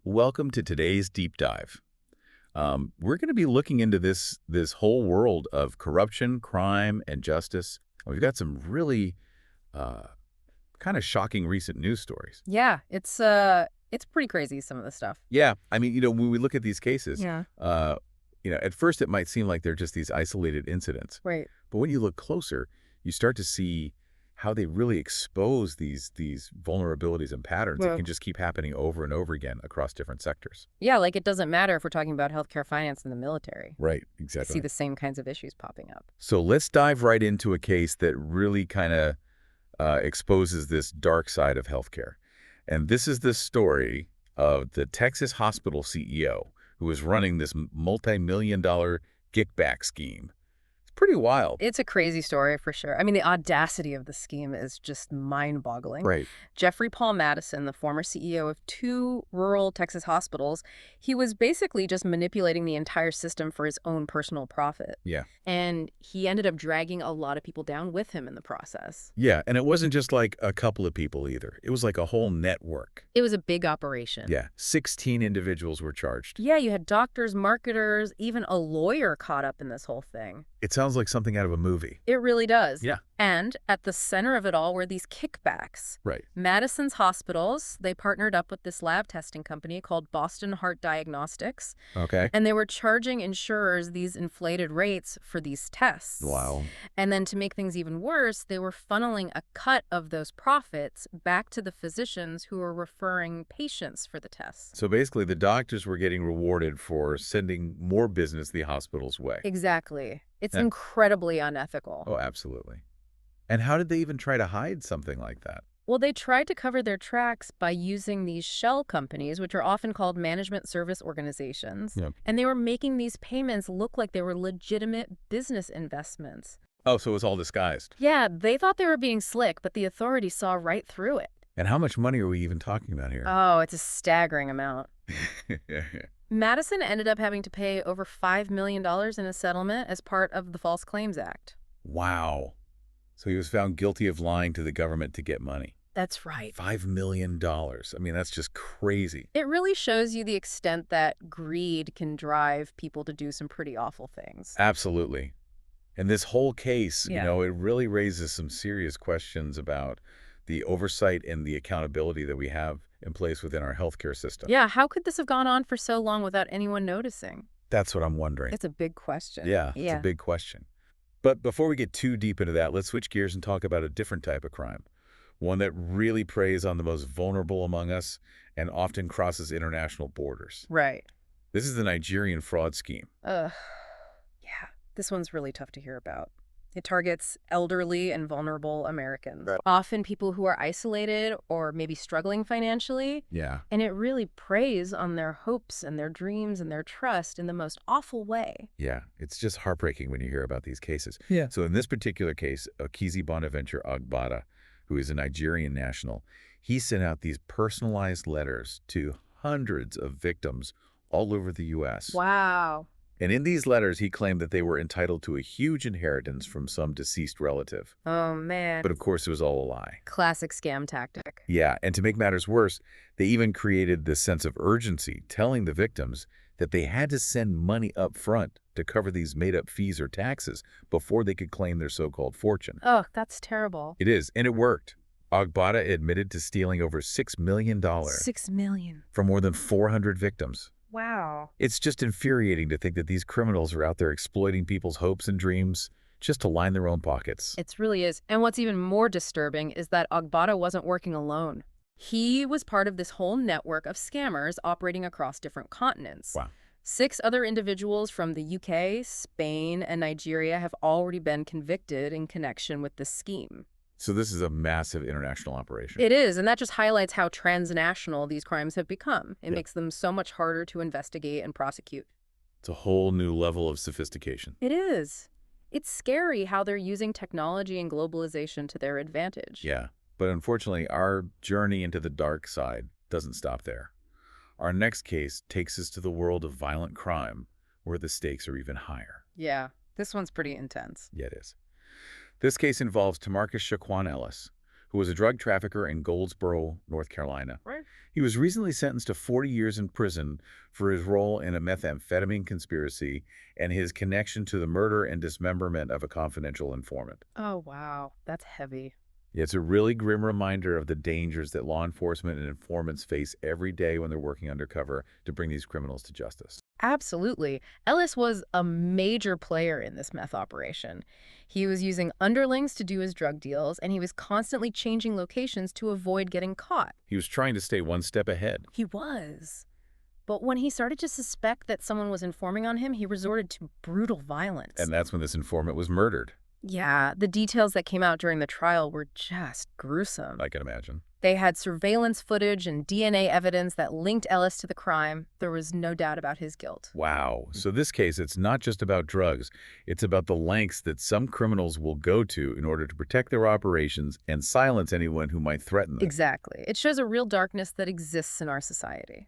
Welcome to today's deep dive. We're going to be looking into this whole world of corruption, crime, and justice. We've got some really uh, kind of shocking recent news stories. Yeah, it's pretty crazy, some of the stuff. Yeah, I mean, when we look at these cases, Yeah. uh, at first it might seem like they're just these isolated incidents, Right. but when you look closer, you start to see how they really expose these vulnerabilities and patterns that Well, can just keep happening over and over again across different sectors. yeah, like it doesn't matter if we're talking about healthcare finance in the military. Right, You see exactly. the same kinds of issues popping up. So let's dive right into a case that really kind of exposes this dark side of healthcare. And this is the story of the Texas hospital CEO who was running this multi-million dollar kickback scheme. It's pretty wild. It's a crazy story for sure. I mean, the audacity of the scheme is just mind-boggling. Right. Jeffrey Paul Madison, the former CEO of two rural Texas hospitals, he was basically just manipulating the entire system for his own personal profit. Yeah. And he ended up dragging a lot of people down with him in the process. Yeah. And it wasn't just like a couple of people either. It was like a whole network. It was a big operation. Yeah. 16 individuals were charged. Yeah, you had doctors, marketers, even a lawyer caught up in this whole thing. It sounds like something out of a movie. It really does. Yeah. And at the center of it all were these kickbacks. Right. Madison's hospitals, they partnered up with this lab testing company called Boston Heart Diagnostics, Okay. and they were charging insurers these inflated rates for these tests. Wow. And then to make things even worse, they were funneling a cut of those profits back to the physicians who were referring patients for the tests. So basically, the doctors were getting rewarded for sending more business the hospital's way. Exactly. It's Yeah. incredibly unethical. Oh, absolutely. And how did they even try to hide something like that? Well, they tried to cover their tracks by using these shell companies, which are often called management service organizations. Yep. And they were making these payments look like they were legitimate business investments. Oh, so it was all disguised. Yeah, they thought they were being slick, but the authorities saw right through it. And how much money are we even talking about here? Oh, it's a staggering amount. Yeah. Madison ended up having to pay over $5 million in a settlement as part of the False Claims Act. Wow. So he was found guilty of lying to the government to get money. That's right. $5 million. I mean, that's just crazy. It really shows you the extent that greed can drive people to do some pretty awful things. Absolutely. And this whole case, Yeah. it really raises some serious questions about the oversight and the accountability that we have in place within our healthcare system. Yeah, how could this have gone on for so long without anyone noticing? That's what I'm wondering. It's a big question. Yeah, it's a Yeah. big question. But before we get too deep into that, let's switch gears and talk about a different type of crime. One that really preys on the most vulnerable among us and often crosses international borders. Right. This is the Nigerian fraud scheme. Ugh. Yeah, this one's really tough to hear about. It targets elderly and vulnerable Americans, Right. often people who are isolated or maybe struggling financially, Yeah. and it really preys on their hopes and their dreams and their trust in the most awful way. Yeah, it's just heartbreaking when you hear about these cases. Yeah. So in this particular case, Okizi Bonaventure Agbada, who is a Nigerian national, he sent out these personalized letters to hundreds of victims all over the U.S. Wow. And in these letters, he claimed that they were entitled to a huge inheritance from some deceased relative. Oh, man. But of course, it was all a lie. Classic scam tactic. Yeah, and to make matters worse, they even created this sense of urgency, telling the victims that they had to send money up front to cover these made-up fees or taxes before they could claim their so-called fortune. Oh, that's terrible. It is, and it worked. Agbada admitted to stealing over $6 million $6 million. from more than 400 victims. Wow. It's just infuriating to think that these criminals are out there exploiting people's hopes and dreams just to line their own pockets. It really is. And what's even more disturbing is that Agbada wasn't working alone. He was part of this whole network of scammers operating across different continents. Wow. 6 other individuals from the UK, Spain, and Nigeria have already been convicted in connection with this scheme. So this is a massive international operation. It is, and that just highlights how transnational these crimes have become. It Yeah. makes them so much harder to investigate and prosecute. It's a whole new level of sophistication. It is. It's scary how they're using technology and globalization to their advantage. Yeah, but unfortunately, our journey into the dark side doesn't stop there. Our next case takes us to the world of violent crime, where the stakes are even higher. Yeah, this one's pretty intense. Yeah, it is. This case involves Tamarcus Shaquan Ellis, who was a drug trafficker in Goldsboro, North Carolina. Right. He was recently sentenced to 40 years in prison for his role in a methamphetamine conspiracy and his connection to the murder and dismemberment of a confidential informant. Oh, wow. That's heavy. It's a really grim reminder of the dangers that law enforcement and informants face every day when they're working undercover to bring these criminals to justice. Absolutely. Ellis was a major player in this meth operation. He was using underlings to do his drug deals, and he was constantly changing locations to avoid getting caught. He was trying to stay one step ahead. He was. But when he started to suspect that someone was informing on him, he resorted to brutal violence. And that's when this informant was murdered, Yeah, the details that came out during the trial were just gruesome. I can imagine. They had surveillance footage and DNA evidence that linked Ellis to the crime. There was no doubt about his guilt. Wow. So this case, it's not just about drugs. It's about the lengths that some criminals will go to in order to protect their operations and silence anyone who might threaten them. Exactly. It shows a real darkness that exists in our society.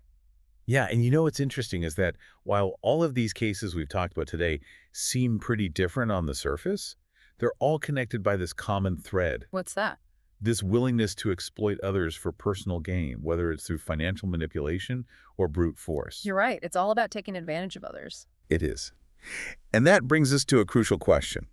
Yeah, and you know what's interesting is that while all of these cases we've talked about today seem pretty different on the surface, they're all connected by this common thread, What's that? this willingness to exploit others for personal gain, whether it's through financial manipulation or brute force. You're right. It's all about taking advantage of others. It is. And that brings us to a crucial question.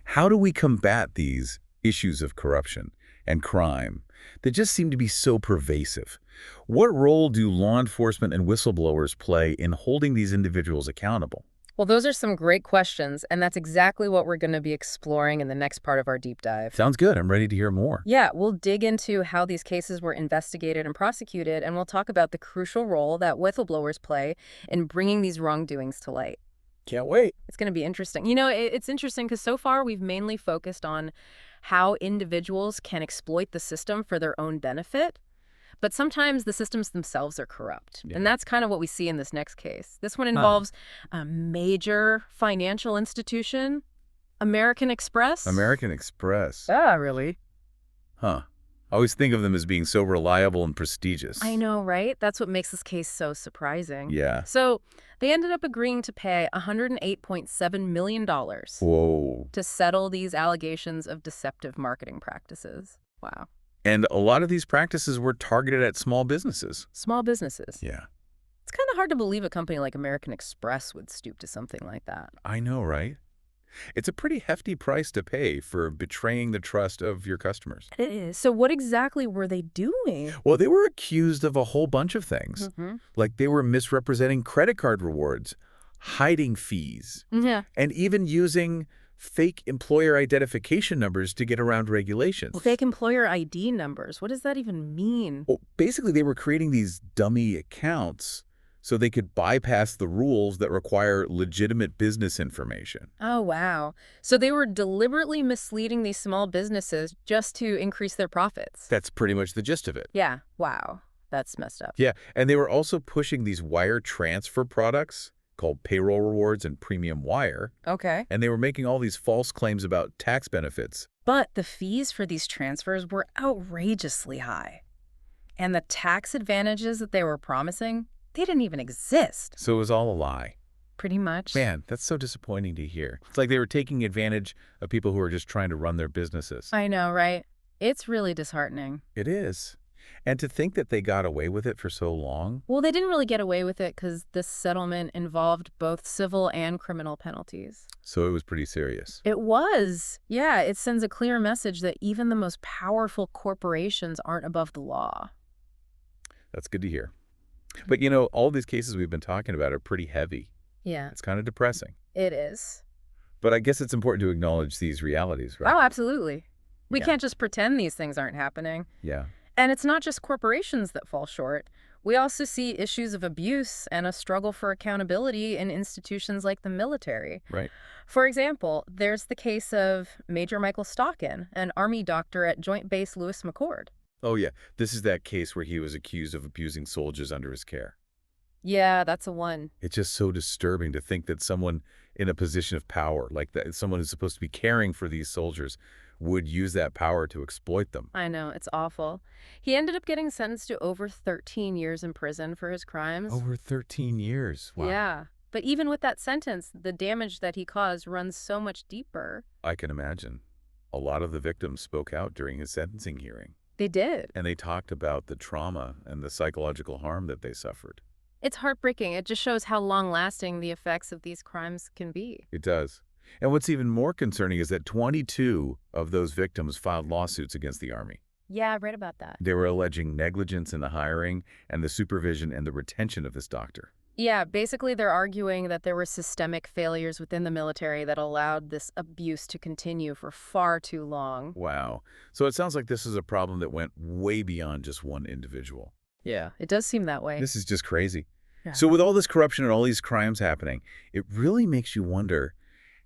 How do we combat these issues of corruption and crime that just seem to be so pervasive? What role do law enforcement and whistleblowers play in holding these individuals accountable? Well, those are some great questions, and that's exactly what we're going to be exploring in the next part of our deep dive. Sounds good. I'm ready to hear more. Yeah, we'll dig into how these cases were investigated and prosecuted, and we'll talk about the crucial role that whistleblowers play in bringing these wrongdoings to light. Can't wait. It's going to be interesting. You know, it's interesting because so far we've mainly focused on how individuals can exploit the system for their own benefit. But sometimes the systems themselves are corrupt. Yeah. And that's kind of what we see in this next case. This one involves a major financial institution, American Express. American Express. Ah, really? Huh. I always think of them as being so reliable and prestigious. I know, right? That's what makes this case so surprising. Yeah. So they ended up agreeing to pay $108.7 million Whoa. to settle these allegations of deceptive marketing practices. Wow. And a lot of these practices were targeted at small businesses. Small businesses. Yeah. It's kind of hard to believe a company like American Express would stoop to something like that. I know, right? It's a pretty hefty price to pay for betraying the trust of your customers. It is. So what exactly were they doing? Well, they were accused of a whole bunch of things. Like they were misrepresenting credit card rewards, hiding fees, Yeah. and even using fake employer identification numbers to get around regulations. Fake employer ID numbers. What does that even mean? Well, basically, they were creating these dummy accounts so they could bypass the rules that require legitimate business information. Oh, wow. So they were deliberately misleading these small businesses just to increase their profits. That's pretty much the gist of it. Yeah. Wow. That's messed up. Yeah, and they were also pushing these wire transfer products called payroll rewards and premium wire, Okay. and they were making all these false claims about tax benefits. But the fees for these transfers were outrageously high. And the tax advantages that they were promising, they didn't even exist. So it was all a lie. Pretty much. Man, that's so disappointing to hear. It's like they were taking advantage of people who are just trying to run their businesses. I know, right? It's really disheartening. It is. And to think that they got away with it for so long. Well, they didn't really get away with it because this settlement involved both civil and criminal penalties. So it was pretty serious. It was. Yeah, it sends a clear message that even the most powerful corporations aren't above the law. That's good to hear. But you know, all these cases we've been talking about are pretty heavy. Yeah, It's kind of depressing. it is. But I guess it's important to acknowledge these realities, right? Oh, absolutely. We Yeah. can't just pretend these things aren't happening. Yeah. And it's not just corporations that fall short. We also see issues of abuse and a struggle for accountability in institutions like the military. Right. For example, there's the case of Major Michael Stockin, an Army doctor at Joint Base Lewis McChord. Oh, yeah. This is that case where he was accused of abusing soldiers under his care. Yeah, that's a one. It's just so disturbing to think that someone in a position of power, like that, someone who's supposed to be caring for these soldiers, would use that power to exploit them. I know, it's awful. He ended up getting sentenced to over 13 years in prison for his crimes. Over 13 years. Wow. Yeah. But even with that sentence, the damage that he caused runs so much deeper. I can imagine. a lot of the victims spoke out during his sentencing hearing, They did. and they talked about the trauma and the psychological harm that they suffered. It's heartbreaking. It just shows how long-lasting the effects of these crimes can be. It does. And what's even more concerning is that 22 of those victims filed lawsuits against the Army. Yeah, I read about that. They were alleging negligence in the hiring and the supervision and the retention of this doctor. Yeah, basically they're arguing that there were systemic failures within the military that allowed this abuse to continue for far too long. Wow. So it sounds like this is a problem that went way beyond just one individual. Yeah, it does seem that way. This is just crazy. Yeah. So with all this corruption and all these crimes happening, it really makes you wonder,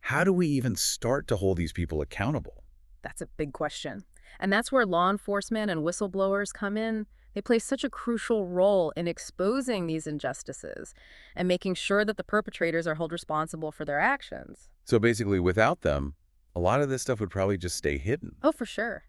how do we even start to hold these people accountable? That's a big question. And that's where law enforcement and whistleblowers come in. They play such a crucial role in exposing these injustices and making sure that the perpetrators are held responsible for their actions. So basically, without them, a lot of this stuff would probably just stay hidden. Oh, for sure.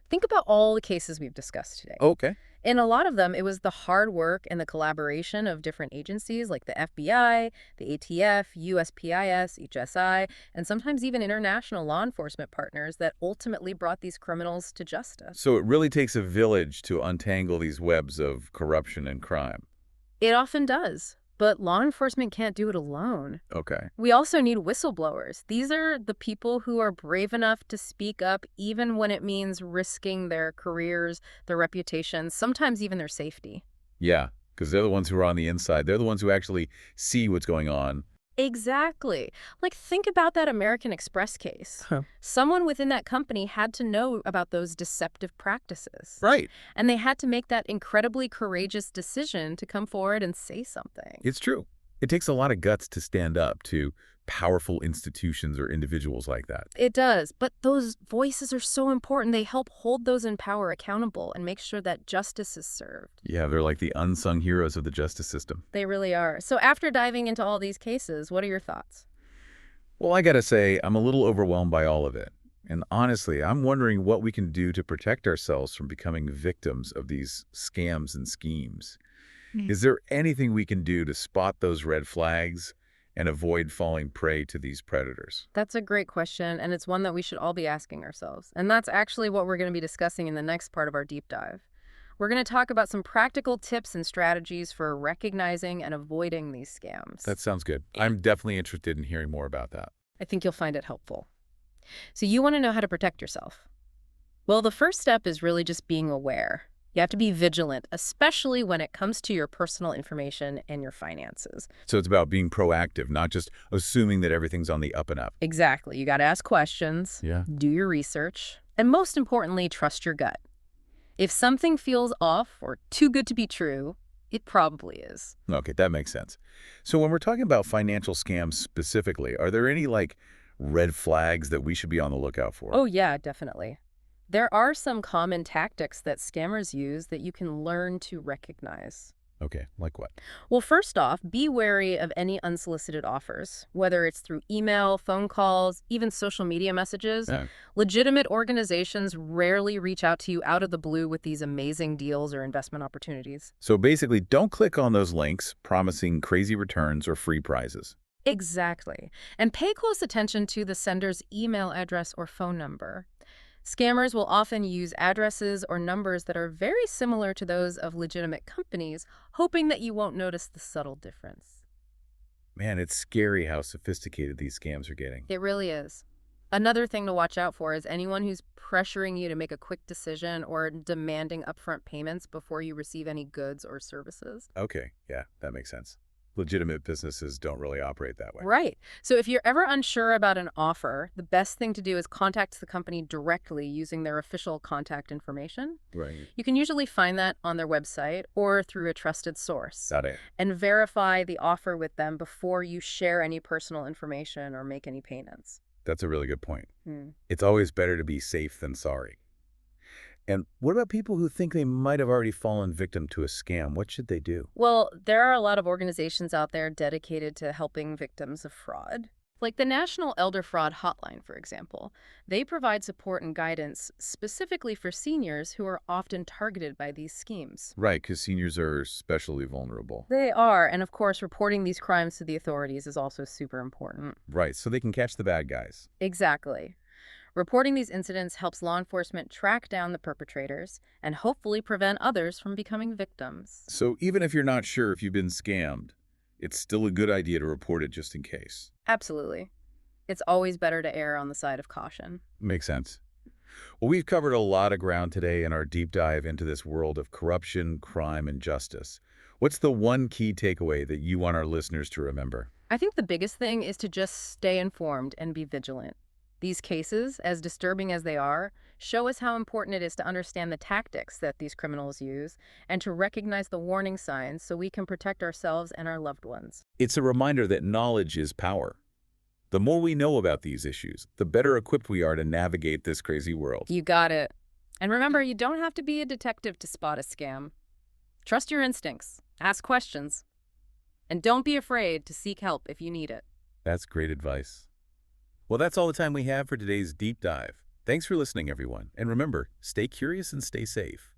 Think about all the cases we've discussed today. Okay. In a lot of them, it was the hard work and the collaboration of different agencies like the FBI, the ATF, USPIS, HSI, and sometimes even international law enforcement partners that ultimately brought these criminals to justice. So it really takes a village to untangle these webs of corruption and crime. It often does, but law enforcement can't do it alone. Okay. We also need whistleblowers. These are the people who are brave enough to speak up even when it means risking their careers, their reputations, sometimes even their safety. Yeah, because they're the ones who are on the inside. They're the ones who actually see what's going on. Exactly. Like, think about that American Express case. Huh. Someone within that company had to know about those deceptive practices. Right. And they had to make that incredibly courageous decision to come forward and say something. It's true. It takes a lot of guts to stand up to powerful institutions or individuals like that. It does, but those voices are so important. They help hold those in power accountable and make sure that justice is served. Yeah, they're like the unsung heroes of the justice system. They really are. So after diving into all these cases, what are your thoughts? Well, I gotta say, I'm a little overwhelmed by all of it. And honestly, I'm wondering what we can do to protect ourselves from becoming victims of these scams and schemes. Is there anything we can do to spot those red flags and avoid falling prey to these predators? That's a great question, and it's one that we should all be asking ourselves. And that's actually what we're going to be discussing in the next part of our deep dive. We're going to talk about some practical tips and strategies for recognizing and avoiding these scams. That sounds good. I'm definitely interested in hearing more about that. I think you'll find it helpful. So you want to know how to protect yourself? Well, the first step is really just being aware. You have to be vigilant, especially when it comes to your personal information and your finances. So it's about being proactive, not just assuming that everything's on the up and up. Exactly. You got to ask questions, Yeah. do your research, and most importantly, trust your gut. If something feels off or too good to be true, it probably is. Okay, that makes sense. So when we're talking about financial scams specifically, are there any, red flags that we should be on the lookout for? Oh, yeah, definitely. There are some common tactics that scammers use that you can learn to recognize. Okay, like what? Well, first off, be wary of any unsolicited offers, whether it's through email, phone calls, even social media messages. Yeah. Legitimate organizations rarely reach out to you out of the blue with these amazing deals or investment opportunities. So basically, don't click on those links promising crazy returns or free prizes. Exactly. And pay close attention to the sender's email address or phone number. Scammers will often use addresses or numbers that are very similar to those of legitimate companies, hoping that you won't notice the subtle difference. Man, it's scary how sophisticated these scams are getting. It really is. Another thing to watch out for is anyone who's pressuring you to make a quick decision or demanding upfront payments before you receive any goods or services. Okay, yeah, that makes sense. Legitimate businesses don't really operate that way. Right. So if you're ever unsure about an offer, the best thing to do is contact the company directly using their official contact information. Right. You can usually find that on their website or through a trusted source. Got it. And verify the offer with them before you share any personal information or make any payments. That's a really good point. Hmm. It's always better to be safe than sorry. And what about people who think they might have already fallen victim to a scam? What should they do? Well, there are a lot of organizations out there dedicated to helping victims of fraud. Like the National Elder Fraud Hotline, for example. They provide support and guidance specifically for seniors who are often targeted by these schemes. Right, because seniors are especially vulnerable. They are, and of course, reporting these crimes to the authorities is also super important. Right, so they can catch the bad guys. Exactly. Reporting these incidents helps law enforcement track down the perpetrators and hopefully prevent others from becoming victims. So even if you're not sure if you've been scammed, it's still a good idea to report it just in case. Absolutely. It's always better to err on the side of caution. Makes sense. Well, we've covered a lot of ground today in our deep dive into this world of corruption, crime, and justice. What's the one key takeaway that you want our listeners to remember? I think the biggest thing is to just stay informed and be vigilant. These cases, as disturbing as they are, show us how important it is to understand the tactics that these criminals use and to recognize the warning signs so we can protect ourselves and our loved ones. It's a reminder that knowledge is power. The more we know about these issues, the better equipped we are to navigate this crazy world. You got it. And remember, you don't have to be a detective to spot a scam. Trust your instincts, ask questions, and don't be afraid to seek help if you need it. That's great advice. Well, that's all the time we have for today's deep dive. Thanks for listening, everyone. And remember, stay curious and stay safe.